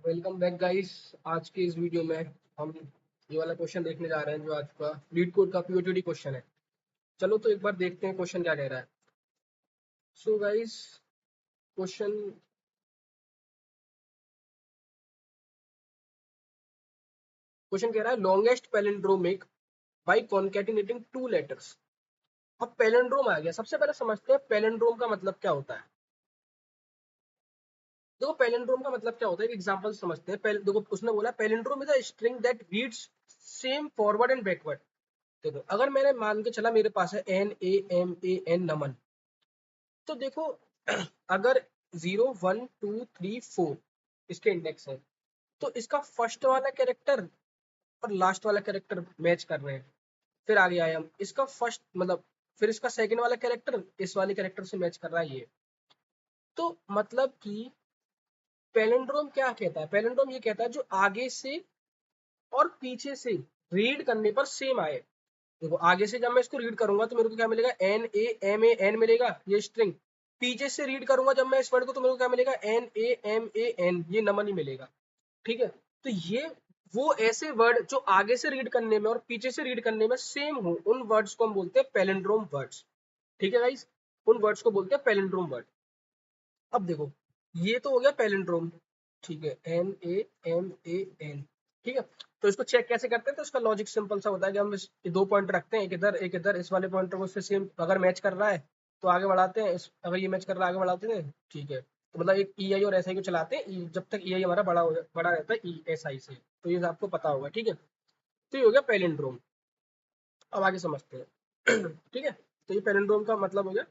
Welcome back guys. आज के इस वीडियो में हम ये वाला क्वेश्चन देखने जा रहे हैं जो आज का लीड कोड का पीओटीडी क्वेश्चन है। चलो तो एक बार देखते हैं क्वेश्चन क्या कह रहा है। सो गाइस, क्वेश्चन क्वेश्चन कह रहा है longest palindromic by concatenating two letters. अब पैलिंड्रोम आ गया। सबसे पहले समझते हैं पैलिंड्रोम का मतलब क्या होता है। देखो पैलिंड्रोम का मतलब क्या होता है, एक एग्जांपल समझते हैं। देखो उसने बोला palindrome is a string that reads same forward and backward. देखो अगर मैंने मान के चला मेरे पास है NAMAN नमन, तो देखो अगर 0 1 2 3 4 इसके इंडेक्स है, तो इसका फर्स्ट वाला कैरेक्टर और लास्ट वाला कैरेक्टर मैच कर रहे हैं। फिर आगे आए हम, इसका फर्स्ट मतलब फिर इसका सेकंड वाला कैरेक्टर इस वाले कैरेक्टर से मैच कर रहा है ये। तो मतलब कि पैलिंड्रोम क्या कहता है, पैलिंड्रोम ये कहता है जो आगे से और पीछे से रीड करने पर सेम आए। देखो आगे से जब मैं इसको रीड करूंगा तो मेरे को क्या मिलेगा, NAMAN मिलेगा, ये स्ट्रिंग। पीछे से रीड करूंगा जब मैं इस वर्ड को तो मेरे को क्या मिलेगा, NAMAN, ये नमन ही मिलेगा। ठीक है, तो ये वो ऐसे वर्ड जो आगे से रीड करने में और पीछे से रीड करने में सेम हो, उन वर्ड्स को हम बोलते हैं पैलिंड्रोम वर्ड्स। ठीक है गाइस, उन वर्ड्स को बोलते हैं पैलिंड्रोम वर्ड। अब देखो ये तो हो गया पैलिंड्रोम। ठीक है, NAMAN। ठीक है, तो इसको चेक कैसे करते हैं, तो इसका लॉजिक सिंपल सा होता है कि हम ये दो पॉइंटर रखते हैं, एक इधर एक इधर। इस वाले पॉइंटर को इससे सेम अगर मैच कर रहा है तो आगे बढ़ाते हैं, अगर ये मैच कर रहा है आगे बढ़ाते हैं। ठीक है, तो मतलब एक EI और SI को चलाते हैं, जब तक EI हमारा बड़ा रहता है ESI से। तो ये आपको पता होगा। ठीक है, तो ये हो गया पैलिंड्रोम। अब आगे समझते हैं। ठीक है, तो ये पैलिंड्रोम का मतलब हो गया।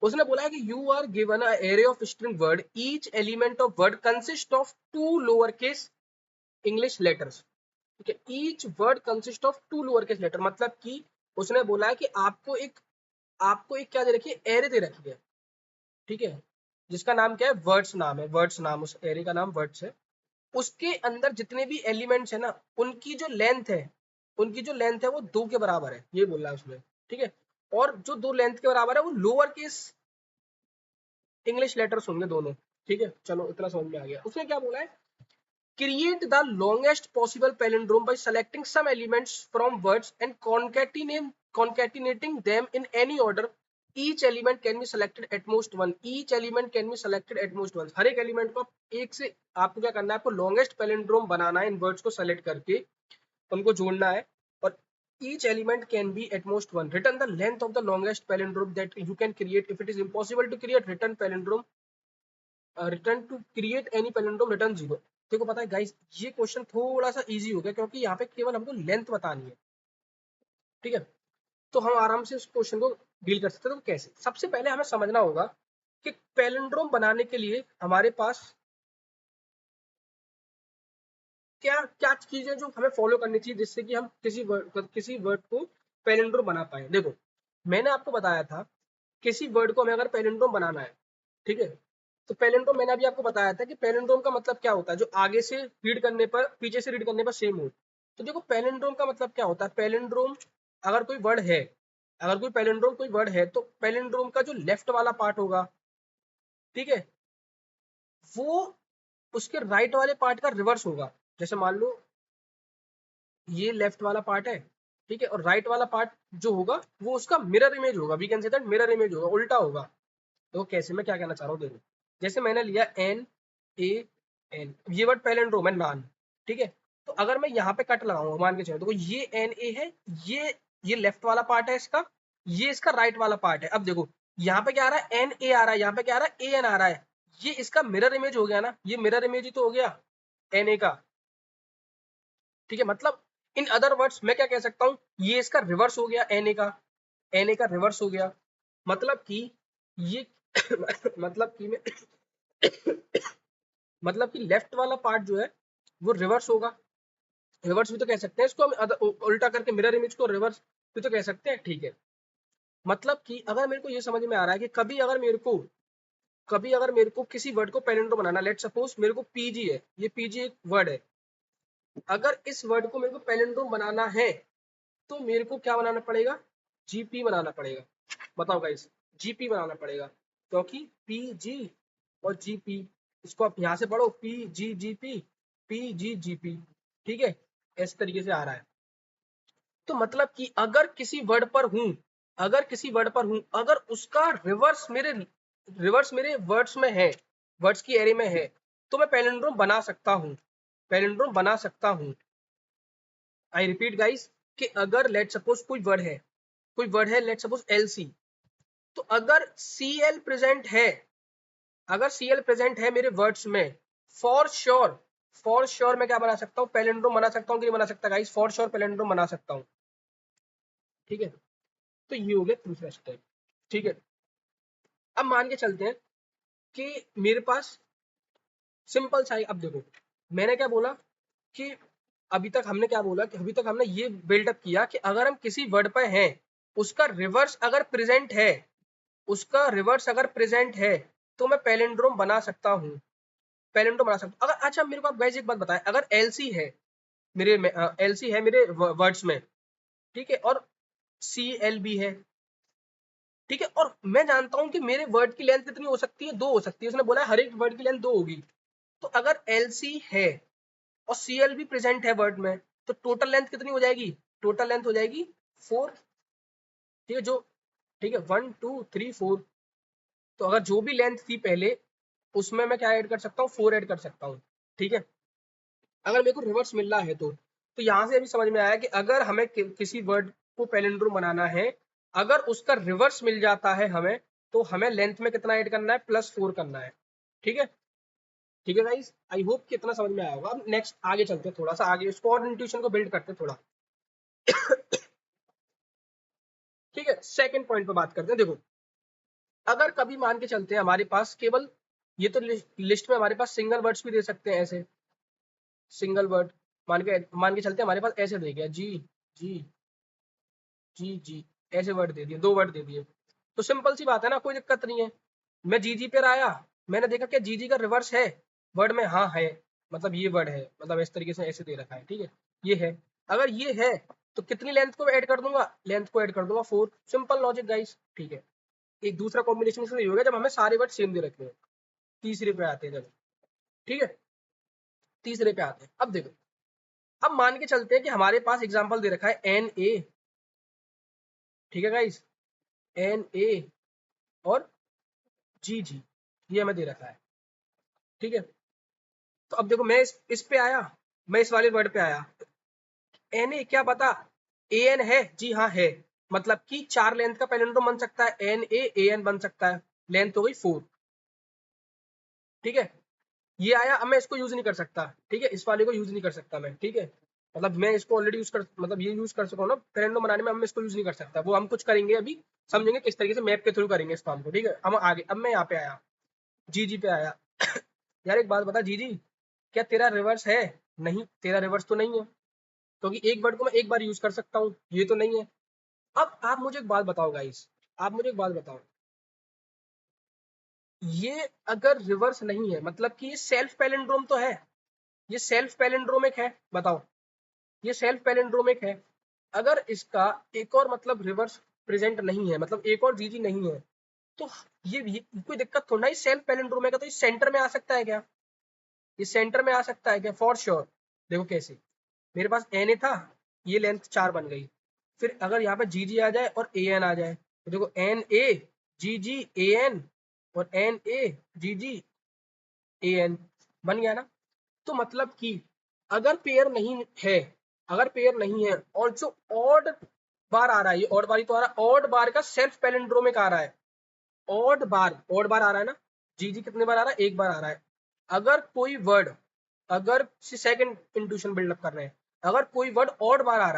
उसने बोला है कि you are given a array of string word, each element of word consist of two lower case English letters. ठीक है, each word consist of two lower case letter, मतलब कि उसने बोला है कि आपको एक क्या दे रखी है, एरे दे रखी है। ठीक है, जिसका नाम क्या है, वर्ड्स नाम है, वर्ड्स नाम, उस एरे का नाम वर्ड्स है। उसके अंदर जितने भी एलिमेंट्स है ना, उनकी जो लेंथ है वो 2 के बराबर है, ये बोल रहा है उसमें। ठीक है, और जो 2 लेंथ के बराबर है वो लोअर केस इंग्लिश लेटर्स होंगे दोनों। ठीक है, चलो इतना समझ में आ गया। उसने क्या बोला है, create the longest possible palindrome by selecting some elements from words and concatenating them in any order. Each element can be selected at most one. Each element can be selected at most once. हर एक element को एक से आपको क्या करना है, आपको longest palindrome बनाना है, इन वर्ड्स को सेलेक्ट करके उनको जोड़ना है। और each element can be at most one. Return the length of the longest palindrome that you can create. If it is impossible to create, return palindrome, return to create any palindrome, return 0। देखो पता है guys, ये question थोड़ा सा easy हो गया क्योंकि यहाँ पे केवल हमको लेंथ बतानी है। ठीक है, तो हम आराम से इस क्वेश्चन को डील कर सकते हैं। तो कैसे, सबसे पहले हमें समझना होगा कि पैलिंड्रोम बनाने के लिए हमारे पास क्या क्या चीजें जो हमें फॉलो करनी चाहिए, जिससे कि हम किसी वर्ड को पैलिंड्रोम बना पाए। देखो मैंने आपको बताया था, किसी वर्ड को हमें अगर पैलिंड्रोम बनाना है, ठीक है, तो पैलिंड्रोम मैंने अभी आपको बताया था कि पैलिंड्रोम का मतलब क्या होता है, जो आगे से रीड करने पर पीछे से रीड करने पर सेम हो। तो देखो पैलिंड्रोम का मतलब क्या होता है, पैलिंड्रोम अगर कोई वर्ड है, अगर कोई पैलिंड्रोम कोई वर्ड है, तो पैलिंड्रोम का जो लेफ्ट वाला पार्ट होगा, ठीक है, वो उसके राइट वाले पार्ट का रिवर्स होगा। जैसे मान लो ये लेफ्ट वाला पार्ट है, ठीक है, और राइट वाला पार्ट जो होगा वो उसका मिरर इमेज होगा। We can say that mirror image होगा, उल्टा होगा। तो कैसे, मैं क्या कहना चाह रहा हूँ देखो, जैसे मैंने लिया NAN, ये वर्ड पैलिंड्रोम है, नान। ठीक है, तो अगर मैं यहाँ पे कट लगाऊंगा, मान के चलो, देखो ये NA है, ये लेफ्ट वाला पार्ट है इसका, ये इसका राइट वाला पार्ट है। अब देखो यहाँ पे क्या आ रहा है, NA आ रहा है, यहाँ पे क्या आ रहा है, AN आ रहा है। ये इसका मिरर इमेज हो गया ना, ये मिरर इमेज ही तो हो गया NA का। ठीक है, मतलब इन अदर वर्ड्स मैं क्या कह सकता हूँ, ये इसका रिवर्स हो गया, NA का रिवर्स हो गया। मतलब कि ये मतलब कि मैं मतलब कि लेफ्ट वाला पार्ट जो है वो रिवर्स होगा। रिवर्स भी तो कह सकते हैं इसको हम, उल्टा करके मिरर इमेज को रिवर्स भी तो कह सकते हैं। ठीक है, मतलब कि अगर मेरे को ये समझ में आ रहा है कि कभी अगर मेरे को किसी वर्ड को पैलिंड्रोम बनाना, लेट सपोज मेरे को PG है, ये PG एक वर्ड है, अगर इस वर्ड को मेरे को पैलिंड्रोम बनाना है तो मेरे को क्या बनाना पड़ेगा, GP बनाना पड़ेगा। बताओ गाइस, GP बनाना पड़ेगा, क्योंकि PG और GP, इसको आप यहाँ से पढ़ो, PGGP, PGGP, ठीक है, इस तरीके से आ रहा है। तो मतलब कि अगर किसी वर्ड पर हूं, अगर उसका रिवर्स मेरे वर्ड्स में है, वर्ड्स की एरे में है, तो मैं पैलिंड्रोम बना सकता हूं। आई रिपीट गाइस, कि अगर लेट सपोज कोई वर्ड है लेट सपोज LC, तो अगर CL प्रेजेंट है मेरे वर्ड्स में, फॉर श्योर मैं क्या बना सकता हूँ, पैलिंड्रोम बना सकता हूँ कि नहीं बना सकता गाइस, फॉर श्योर पैलिंड्रोम बना सकता हूँ, ठीक है। तो ये हो गया दूसरा स्टेप, ठीक है। अब मान के चलते हैं कि मेरे पास सिंपल सा, अब देखो मैंने क्या बोला कि अभी तक हमने ये बिल्डअप किया कि अगर हम किसी वर्ड पर हैं, उसका रिवर्स अगर प्रेजेंट है तो मैं पैलिंड्रोम बना सकता हूँ, अगर अच्छा मेरे को आप गाइस एक बात बताएं, अगर LC है मेरे वर्ड्स में, ठीक है, और CL भी है, ठीक है, और मैं जानता हूं कि मेरे वर्ड की लेंथ कितनी हो सकती है, 2 हो सकती है, उसने बोला है हर एक वर्ड की लेंथ 2 होगी। तो अगर LC है और CL भी प्रेजेंट है वर्ड में, तो टोटल लेंथ कितनी हो जाएगी, 4, ठीक है, ठीक है, 1 2 3 4। तो अगर जो भी लेंथ थी पहले, उसमें मैं क्या ऐड कर सकता हूँ, 4 ऐड कर सकता हूँ, ठीक है, अगर मेरे को रिवर्स मिल रहा है तो यहाँ से अभी समझ में आया कि अगर हमें किसी वर्ड को पैलिंड्रोम बनाना है, अगर उसका रिवर्स मिल जाता है हमें, तो हमें लेंथ में कितना ऐड करना है, +4 करना है, ठीक है, गाइस, आई होप कि इतना समझ में आया होगा। अब नेक्स्ट आगे चलते हैं, थोड़ा सा आगे इसको और इंट्यूशन को बिल्ड करते हैं थोड़ा, ठीक है। सेकंड पॉइंट पे बात करते हैं। देखो अगर कभी मान के चलते हैं हमारे पास केवल ये तो लिस्ट में हमारे पास सिंगल वर्ड्स भी दे सकते हैं, ऐसे सिंगल वर्ड मान के चलते हैं हमारे पास ऐसे दे गया जी जी जी, ऐसे वर्ड दे दिए, 2 वर्ड दे दिए, तो सिंपल सी बात है ना, कोई दिक्कत नहीं है। मैं जी पे आया, मैंने देखा कि जी का रिवर्स है वर्ड में, हाँ है, मतलब ये वर्ड है, मतलब इस तरीके से ऐसे दे रखा है, ठीक है, ये है। अगर ये है तो कितनी लेंथ को ऐड कर दूंगा, 4, सिंपल लॉजिक गाइस, ठीक है। एक दूसरा कॉम्बिनेशन इसलिए होगा जब हमें सारे वर्ड सेम दे रखे हैं। तीसरे पे आते हैं जब, ठीक है, तीसरे पे आते हैं। अब देखो, अब मान के चलते हैं कि हमारे पास एग्जांपल दे रखा है NA, ठीक है गाइस, NA और GG, ये हमें दे रखा है, ठीक है। तो अब देखो मैं इस पे आया, मैं इस वाले वर्ड पे आया, NA क्या पता AN है, जी हाँ है, मतलब कि 4 लेंथ का पैलिंड्रोम बन सकता है, NA AN बन सकता है, लेंथ हो गई 4, ठीक है। ये आया, अब मैं इसको यूज नहीं कर सकता, ठीक है, इस वाले को यूज नहीं कर सकता मैं, ठीक है, मतलब मैं इसको ऑलरेडी मतलब ये यूज कर सकूँ ना पैलिंड्रोम बनाने में, हम इसको यूज नहीं कर सकता, वो हम कुछ करेंगे अभी, समझेंगे किस तरीके से मैप के थ्रू करेंगे इस काम को, ठीक है। हम आगे, अब मैं यहाँ पे आया, जी पे आया यार एक बात बता जी, क्या तेरा रिवर्स है, नहीं तेरा रिवर्स तो नहीं है, क्योंकि एक वर्ड को मैं एक बार यूज कर सकता हूँ, ये तो नहीं है। अब आप मुझे एक बात बताओ गाइस, आप मुझे एक बात बताओ, ये अगर रिवर्स नहीं है, मतलब कि ये सेल्फ पैलिंड्रोम तो है, ये सेल्फ पैलिंड्रोमिक है, बताओ, ये सेल्फ पैलिंड्रोमिक है। अगर इसका एक और मतलब रिवर्स प्रेजेंट नहीं है, मतलब एक और जीजी नहीं है, तो ये कोई दिक्कत थोड़ा, ये सेल्फ पैलिंड्रोमिक है, तो ये सेंटर में आ सकता है क्या, ये सेंटर में आ सकता है क्या, फॉर श्योर। देखो कैसे, मेरे पास NA था, ये लेंथ 4 बन गई, फिर अगर यहाँ पे GG आ जाए और AN आ जाए, तो देखो NA GG AN और NA GG AN बन गया ना। तो मतलब कि अगर पेयर नहीं है, और जो ऑड बार आ रहा है, ये ऑड बार ही तो आ रहा है, ऑड बार का सेल्फ पैलिंड्रोमिक आ रहा है, ऑड बार आ रहा है ना, जी कितने बार आ रहा है, एक बार आ रहा है। अगर कोई वर्ड, अगर सेकंड इंट्यूशन बिल्डअप कर रहे हैं, अगर कोई वर्ड ऑड बार आ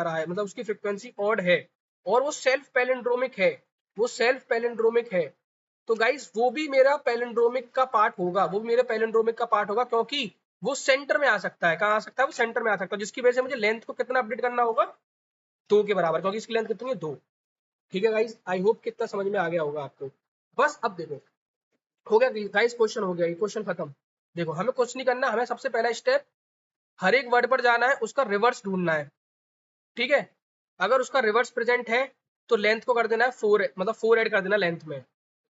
रहा है, मतलब उसकी फ्रीक्वेंसी ऑड है, और वो सेल्फ पैलिंड्रोमिक है, तो गाइस वो भी मेरा पैलिंड्रोमिक का पार्ट होगा, क्योंकि वो सेंटर में आ सकता है, कहाँ आ सकता है, वो सेंटर में आ सकता है, जिसकी वजह से मुझे लेंथ को कितना अपडेट करना होगा, 2 के बराबर, क्योंकि इसकी लेंथ कितनी है, 2, ठीक है गाइस, आई होप कितना समझ में आ गया होगा आपको। बस अब देखो, हो गया गाइस, क्वेश्चन हो गया, क्वेश्चन खत्म। देखो हमें कुछ नहीं करना, हमें सबसे पहला स्टेप हर एक वर्ड पर जाना है, उसका रिवर्स ढूंढना है, ठीक है। अगर उसका रिवर्स प्रेजेंट है तो लेंथ को कर देना है 4, मतलब 4 ऐड कर देना लेंथ में,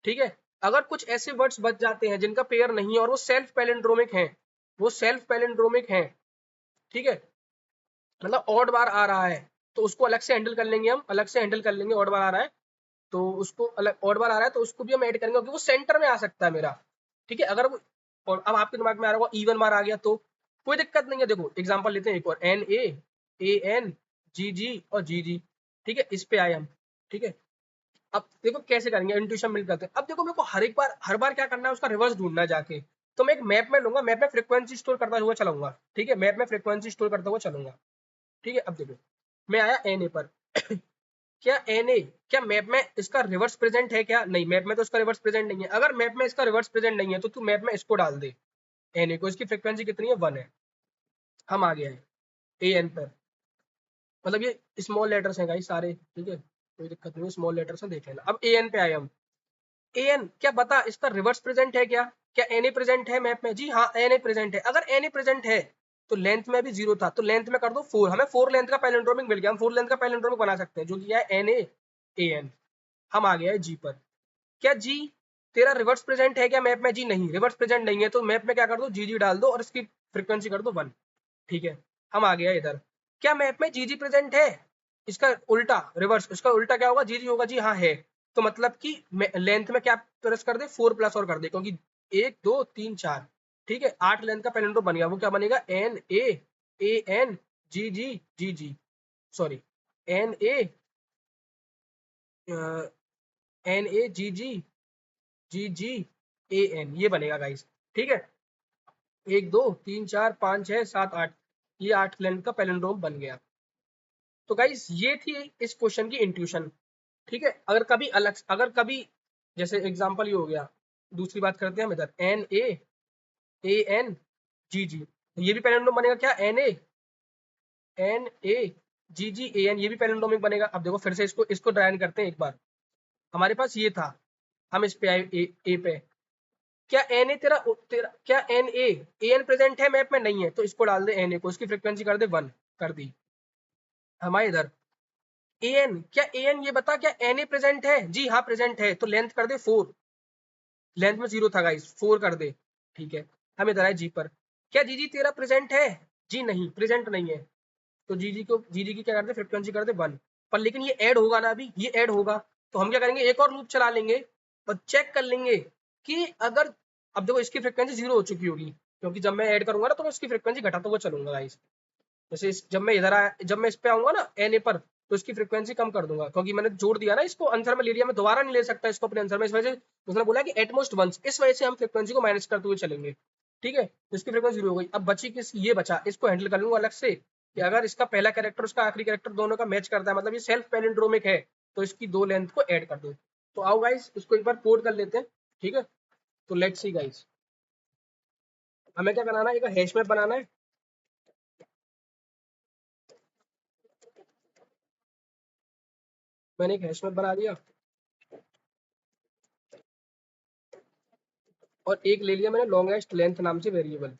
ठीक है। अगर कुछ ऐसे वर्ड्स बच जाते हैं जिनका पेयर नहीं है और वो सेल्फ पैलिंड्रोमिक हैं, वो सेल्फ पैलिंड्रोमिक हैं, ठीक है, मतलब ऑड बार आ रहा है, तो उसको अलग से हैंडल कर लेंगे, हम अलग से हैंडल कर लेंगे। ऑड बार आ रहा है तो उसको अलग, ऑड बार आ रहा है तो उसको भी हम ऐड करेंगे क्योंकि वो सेंटर में आ सकता है मेरा, ठीक है। अगर वो, और अब आपके दिमाग में आ रहा होगा इवन बार आ गया तो कोई दिक्कत नहीं है। देखो एग्जांपल लेते हैं एक और, एन ए एन जी जी और जी जी, ठीक है, इस पे आए हम, ठीक है। अब देखो कैसे करेंगे, इंट्यूशन मिल करते हैं। अब देखो मेरे को हर बार क्या करना है, उसका रिवर्स ढूंढना है जाके। तो मैं एक मैप में लूंगा, मैप में फ्रीक्वेंसी स्टोर करता हुआ चलूंगा, ठीक है, मैप में फ्रीक्वेंसी स्टोर करता हुआ चलूंगा, ठीक है। अब देखो मैं आया एन ए पर क्या एन ए, क्या मैप में इसका रिवर्स प्रेजेंट है क्या? नहीं, मैप में तो इसका रिवर्स प्रेजेंट नहीं है। अगर मैप में इसका रिवर्स प्रेजेंट नहीं है तो तू मैप में इसको डाल दे, एन ए को, इसकी फ्रीक्वेंसी कितनी है, 1 है। हम आ गए हैं ए एन पर, मतलब ये स्मॉल लेटर्स हैं गाइस सारे, ठीक है, कोई दिक्कत नहीं है, स्मॉल लेटर्स हैं, देख लेना। अब ए एन पे आए हम, ए एन क्या बता इसका रिवर्स प्रेजेंट है क्या? क्या एन ए प्रेजेंट है मैप में? जी हाँ, एन ए प्रेजेंट है। अगर एन ए प्रेजेंट है तो लेंथ में भी 0 था, तो लेंथ में कर दो 4, हमें 4 लेंथ का पैलिंड्रोमिक मिल गया। हम 4 लेंथ का पैलिंड्रोमिक बना सकते हैं जो कि है एन ए एन। हम आ गए हैं जी पर, क्या जी तेरा रिवर्स प्रेजेंट है क्या मैप में? जी नहीं, रिवर्स प्रेजेंट नहीं है, तो मैप में क्या कर दो, जी जी डाल दो और इसकी फ्रीक्वेंसी कर दो 1, ठीक है। हम आ गया इधर, क्या मैप में जी जी प्रेजेंट है? इसका उल्टा रिवर्स, इसका उल्टा क्या होगा, जी जी होगा। जी हाँ है, तो मतलब कि लेंथ में क्या प्रेस कर दे, 4 प्लस और कर दे, क्योंकि 1 2 3 4, ठीक है, 8 लेंथ का पैलिंड्रोम बन गया। वो क्या बनेगा, A N G G G G, sorry, N A G G G G A N, ये बनेगा गाइस, ठीक है। 1 2 3 4 5 6 7 8, ये 8 लेंथ का पैलिंड्रोम बन गया। तो गाइस ये थी इस क्वेश्चन की इंट्यूशन, ठीक है। अगर कभी जैसे एग्जांपल ये हो गया, दूसरी बात करते हैं हम इधर, ए एन जी जी, ये भी पैलिंड्रोम बनेगा क्या, N A G G A N, ये भी पैलिंड्रोमिक बनेगा। अब देखो फिर से इसको ड्राइन करते हैं एक बार। हमारे पास ये था, हम इस पे आए ए पे, क्या एन ए तेरा क्या एन ए एन प्रेजेंट है मैप में? नहीं है, तो इसको डाल दे एन ए को, इसकी फ्रीक्वेंसी कर दे 1, कर दी। हमारे इधर ए एन, क्या ए एन ये बता क्या एन ए प्रेजेंट है? जी हाँ प्रेजेंट है, तो लेंथ कर दे 4, लेंथ में 0 था गाइस, 4 कर दे, ठीक है। हम इधर आए जी पर, क्या जी जी तेरा प्रेजेंट है? जी नहीं, प्रेजेंट नहीं है, तो जी जी की क्या कर दे, फ्रीक्वेंसी कर दे 1। पर लेकिन ये ऐड होगा ना, अभी ये ऐड होगा, तो हम क्या करेंगे, एक और लूप चला लेंगे और चेक कर लेंगे कि अगर, अब देखो इसकी फ्रीक्वेंसी 0 हो चुकी होगी, क्योंकि जब मैं ऐड करूंगा ना तो मैं उसकी फ्रीक्वेंसी घटाता हुआ चलूंगा गाइस। जैसे जब मैं इधर आया, जब मैं इस पे आऊंगा ना एन ए पर, तो इसकी फ्रीक्वेंसी कम कर दूंगा, क्योंकि मैंने जोड़ दिया ना इसको, आंसर में ले लिया, मैं दोबारा नहीं ले सकता इसको अपने आंसर में, इस वजह से उसने बोला कि एटमोस्ट वंस, इस वजह से हम फ्रीक्वेंसी को माइनस करते हुए चलेंगे, ठीक है। तो इसकी फ्रीक्वेंसी 0 हो गई। अब बची किस, ये बचा, इसको हैंडल कर लूंगा अलग से कि अगर इसका पहला कैरेक्टर उसका आखिरी कैरेक्टर दोनों का मैच करता है, मतलब ये सेल्फ पैलिंड्रोमिक है, तो इसकी 2 लेंथ को ऐड कर दो। तो आओ गाइस इसको एक बार कोड कर लेते हैं, ठीक है। तो लेट्स सी गाइस, हमें क्या बनाना है, एक हैश मैप बनाना है। मैंने एक हैश मैप बना दिया और एक ले लिया मैंने लॉन्गेस्ट लेंथ नाम से वेरिएबल,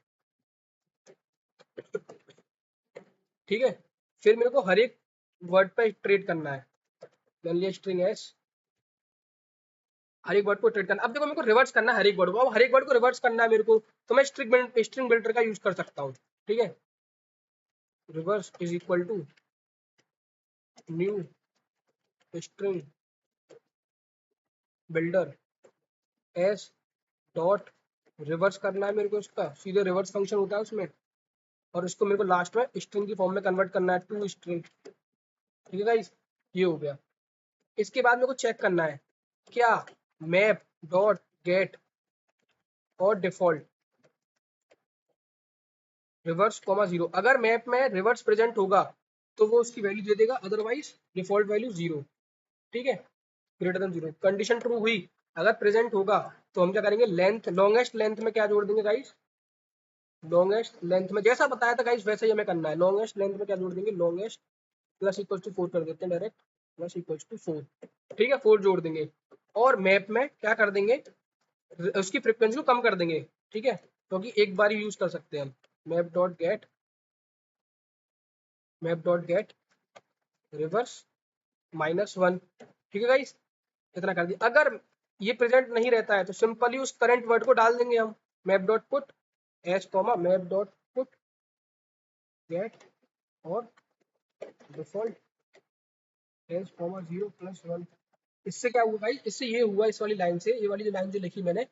ठीक है। फिर मेरे को हर एक वर्ड पे इटरेट करना है, मान लिया स्ट्रिंग एस, हर एक वर्ड को इटरेट करना। अब देखो मेरे को रिवर्स करना है हर एक वर्ड को, अब हर एक वर्ड को रिवर्स करना है मेरे को, तो मैं स्ट्रिंग बिल्डर का यूज कर सकता हूँ, ठीक है। Reverse is equal to new string builder s dot reverse करना है मेरे को, इसका सीधे रिवर्स फंक्शन होता है उसमें, और इसको मेरे को लास्ट में स्ट्रिंग की फॉर्म में कन्वर्ट करना है टू स्ट्रिंग, ठीक है गाइस, ये हो गया। इसके बाद मेरे को चेक करना है क्या map dot gate or default reverse comma 0, अगर मैप में रिवर्स प्रेजेंट होगा तो वो उसकी वैल्यू दे देगा, अदरवाइज डिफॉल्ट वैल्यू 0, ठीक है, ग्रेटर देन 0। कंडीशन ट्रू हुई, अगर प्रेजेंट होगा तो हम क्या करेंगे, लेंथ लॉन्गेस्ट लेंथ में क्या जोड़ देंगे गाइस, लॉन्गेस्ट लेंथ में जैसा बताया था गाइस वैसे ही हमें करना है, लॉन्गेस्ट लेंथ में क्या जोड़ देंगे, लॉन्गेस्ट प्लस इक्वल टू 4 कर देते हैं डायरेक्ट, प्लस इक्वल टू 4, ठीक है, 4 जोड़ देंगे। और मैप में क्या कर देंगे, उसकी फ्रीक्वेंसी को कम कर देंगे, ठीक है, क्योंकि एक बार यूज कर सकते हैं हम। Map dot gate, map dot gate reverse -1, ठीक है गाइस, इतना कर दिया। अगर ये प्रेजेंट नहीं रहता है तो सिंपली उस करंट वर्ड को डाल देंगे हम, map dot put h comma map dot put get or default h comma 0+1। इससे क्या हुआ भाई, इससे ये हुआ इस वाली लाइन से, ये वाली जो लाइन जो लिखी मैंने,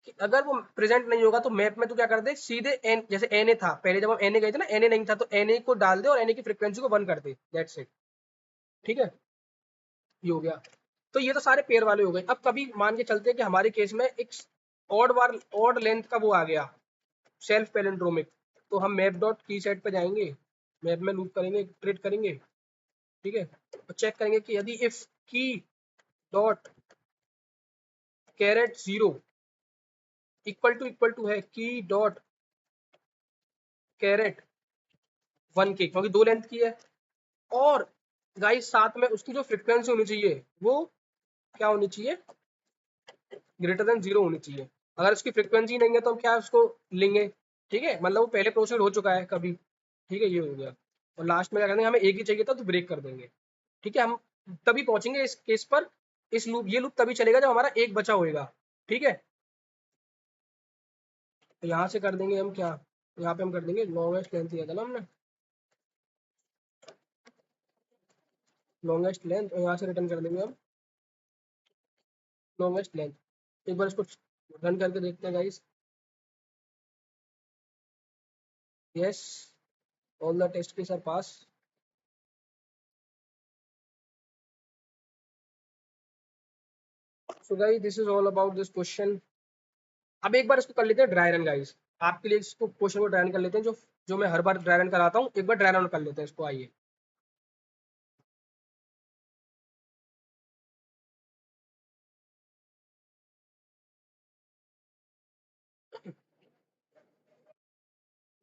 कि अगर वो प्रेजेंट नहीं होगा तो मैप में तो क्या कर दे, सीधे एन, जैसे एन ए था पहले जब हम एन ए गए थे ना, एन ए नहीं था तो एन ए को डाल दे और एन ए की फ्रीक्वेंसी को 1 कर दे, दैट्स इट। ठीक है, ये हो गया। तो ये तो सारे पेयर वाले हो गए। अब कभी मान के चलते हैं कि हमारे केस में एक ऑड लेंथ का वो आ गया, सेल्फ पैलिंड्रोमिक, तो हम मैप डॉट की सेट पे जाएंगे, मैप में लूप करेंगे, ट्रेड करेंगे, ठीक है, और चेक करेंगे कि यदि इफ की डॉट कैरेट 0 इक्वल टू है की डॉट कैरेट 1 के, क्योंकि 2 लेंथ की है, और गाइस साथ में उसकी जो फ्रीक्वेंसी होनी चाहिए वो क्या होनी चाहिए, ग्रेटर देन 0 होनी चाहिए। अगर उसकी फ्रीक्वेंसी नहीं है तो हम क्या उसको लेंगे, ठीक है, मतलब वो पहले प्रोसीड हो चुका है कभी, ठीक है, ये हो गया। और लास्ट में क्या करेंगे, हमें एक ही चाहिए था तो ब्रेक कर देंगे, ठीक है। हम तभी पहुंचेंगे इस केस पर, इस लूप, ये लूप तभी चलेगा जब हमारा एक बचा होएगा, ठीक है। तो यहाँ से कर देंगे हम क्या, यहाँ पे हम कर देंगे लॉन्गेस्ट लेंथ दिया था ना हमने, लॉन्गेस्ट लेंथ, और यहाँ से रिटर्न कर देंगे हम लॉन्गेस्ट लेंथ। एक बार इसको रन करके देखते हैं guys. Yes, all the test case are pass. So guys this is all about this question. अब एक बार इसको कर लेते हैं ड्राई रन गाइस, आपके लिए इसको क्वेश्चन को ड्राई रन कर लेते हैं, जो जो मैं हर बार ड्राई रन कराता हूँ, एक बार ड्राई रन कर लेते हैं इसको, आइए।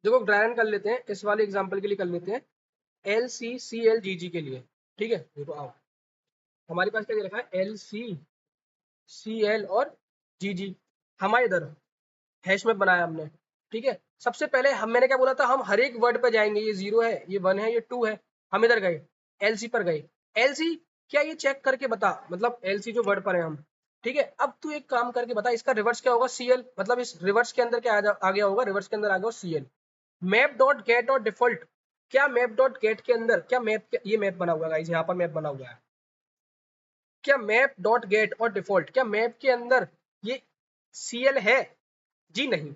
देखो ड्राई रन कर लेते हैं, इस वाले एग्जांपल के लिए कर लेते हैं, L C C L G जी के लिए, ठीक है। देखो आओ, हमारे पास क्या दे रखा है, एल सी सी एल और जी जी, हमारे इधर हैश में बनाया हमने, ठीक है। सबसे पहले हम, मैंने क्या बोला था, हम हर एक वर्ड पे जाएंगे, ये 0 है, ये 1 है, ये 2 है, हम इधर गए, एलसी पर गए, एलसी क्या, ये चेक करके बता, मतलब एलसी जो वर्ड पर है हम, ठीक है। अब तू एक काम करके बता, इसका रिवर्स क्या होगा, सीएल, मतलब इस रिवर्स के अंदर क्या आ गया होगा, रिवर्स के अंदर आ गया CL. Map dot gate or default, क्या मैप डॉट गेट के अंदर, क्या मैप, ये मैप बना हुआ है गाइस, यहाँ पर मैप बना हुआ है, क्या map dot gate or default, क्या मैप के अंदर ये सीएल है, जी नहीं,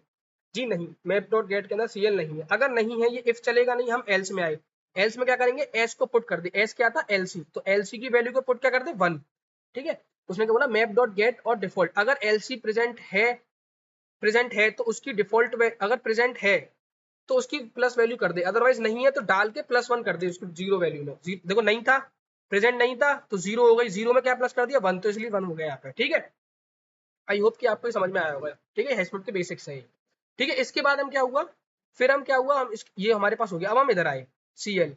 जी नहीं, मैप डॉट गेट के अंदर सीएल नहीं है। अगर नहीं है, ये इफ चलेगा नहीं, हम एल्स में आए, एल्स में क्या करेंगे, एस को पुट कर दे, एस क्या था, एलसी, तो एलसी की वैल्यू को पुट क्या कर दे, 1, ठीक है। उसने क्या बोला, map dot gate or default, अगर एलसी प्रेजेंट है तो उसकी डिफॉल्ट, अगर प्रेजेंट है तो उसकी प्लस वैल्यू कर दे, अदरवाइज नहीं है तो डाल के +1 कर दे उसको जीरो वैल्यू में। देखो नहीं था, प्रेजेंट नहीं था तो 0 हो गई, 0 में क्या प्लस कर दिया, 1, तो इसलिए 1 हो गया यहाँ पे, ठीक है। आई होप कि आपको समझ में आया होगा, ठीक है, हैशनोट के बेसिक्स है ये, ठीक है। इसके बाद हम क्या हुआ, फिर हम क्या हुआ, हम ये हमारे पास हो गया। अब हम इधर आए, सीएल,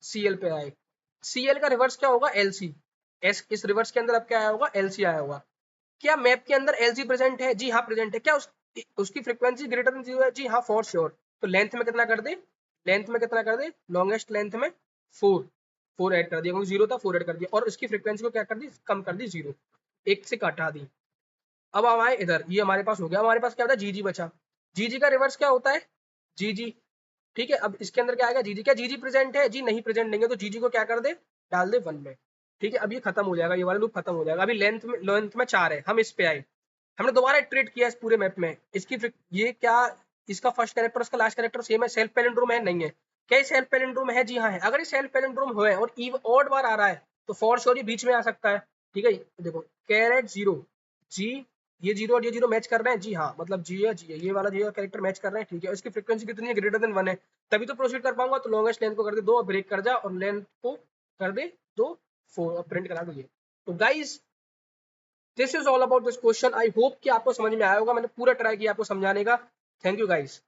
सीएल पे आए, सीएल का रिवर्स क्या होगा, एलसी, एस, इस रिवर्स के अंदर अब क्या आया होगा, एलसी आया होगा। क्या मैप के अंदर एलसी प्रेजेंट है, जी हाँ प्रेजेंट है। क्या उसकी फ्रीक्वेंसी ग्रेटर देन 0 है, जी हाँ फॉर श्योर। तो लेंथ में कितना कर दे, लेंथ में कितना कर दे, लॉन्गेस्ट लेंथ में 4 ऐड कर दिया, क्योंकि 0 था, 4 ऐड कर दिया, और इसकी फ्रीक्वेंसी को क्या कर दी, कम कर दी, 0, 1 से घटा दी। अब हम आए इधर, ये हमारे पास हो गया, हमारे पास क्या होता है, जीजी बचा, जीजी का रिवर्स क्या होता है, जीजी, ठीक है। अब इसके अंदर क्या आएगा, जीजी, क्या जीजी प्रेजेंट है, जी नहीं, प्रेजेंट नहीं है, तो जीजी को क्या कर दे, डाल दे 1 में, ठीक है। अब ये खत्म हो जाएगा, ये वाला लूप खत्म हो जाएगा। अभी लेंथ में 4 है, हम इस पे आए, हमने दोबारा इटरेट किया इस पूरे मैप में, इसकी ये क्या, इसका फर्स्ट कैरेक्टर इसका लास्ट कैरेक्टर सेम है, सेल्फ पैलिंड्रोम है, नहीं है, क्या ये सेल्फ पैलिंड्रोम है, जी हाँ है। अगर ये सेल्फ पैलिंड्रोम हो और ऑड बार आ रहा है तो फॉर श्योर ये बीच में आ सकता है, ठीक है। देखो कैरेट 0 जी, ये 0 और ये 0 मैच कर रहे हैं, जी हाँ, मतलब जी है, जी है, ये वाला जी का कैरेक्टर मैच कर रहे हैं, ठीक है। इसकी फ्रीक्वेंसी कितनी है, ग्रेटर देन 1 है, तभी तो प्रोसीड कर पाऊंगा। तो लॉन्गेस्ट लेंथ को कर दे 2 और ब्रेक कर जा, और लेंथ को कर दे 2, 4 और प्रिंट करा दो ये। तो guys this is all about this question. I hope कि आपको समझ में आया होगा, मैंने पूरा ट्राई किया आपको समझाने का। Thank you guys.